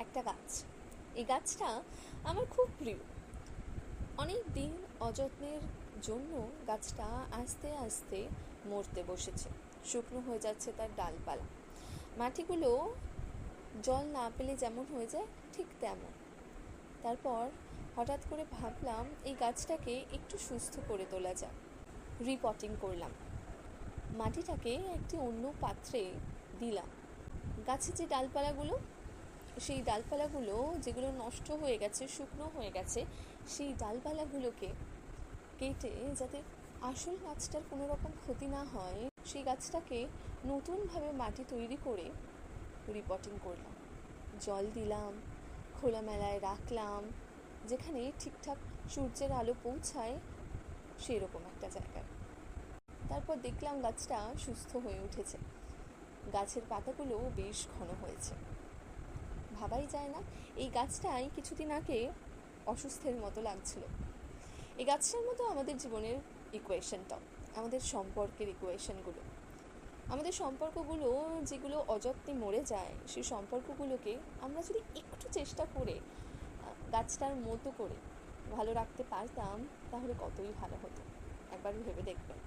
একটা গাছ। এই গাছটা আমার খুব প্রিয়। অনেক দিন অযত্নের জন্য গাছটা আস্তে আস্তে মরতে বসেছে, শুকনো হয়ে যাচ্ছে তার ডালপালা। মাটিগুলো জল না পেলে যেমন হয়ে যায় ঠিক তেমন। তারপর হঠাৎ করে ভাবলাম এই গাছটাকে একটু সুস্থ করে তোলা যাক। রিপটিং করলাম, মাটিটাকে একটি অন্য পাত্রে দিলাম। গাছের যে ডালপালাগুলো, সেই ডালপালাগুলো যেগুলো নষ্ট হয়ে গেছে, শুকনো হয়ে গেছে, সেই ডালপালাগুলোকে কেটে যাতে আসল গাছটার কোনো রকম ক্ষতি না হয়, সেই গাছটাকে নতুনভাবে মাটি তৈরি করে রিপটিং করলাম। জল দিলাম, খোলামেলায় রাখলাম, যেখানে ঠিকঠাক সূর্যের আলো পৌঁছায় সেরকম একটা জায়গায়। তারপর দেখলাম গাছটা সুস্থ হয়ে উঠেছে, গাছের পাতাগুলো বেশ ঘন হয়েছে। ভাবাই যায় না এই গাছটাই কিছুদিন আগে অসুস্থের মতো লাগছিল। এই গাছটার মতো আমাদের জীবনের ইকুয়েশনটা, আমাদের সম্পর্কের ইকুয়েশনগুলো, আমাদের সম্পর্কগুলো যেগুলো অযত্নে মরে যায়, সেই সম্পর্কগুলোকে আমরা যদি একটু চেষ্টা করে গাছটার মতো করে ভালো রাখতে পারতাম, তাহলে কতই ভালো হতো। একবার ভেবে দেখবেন।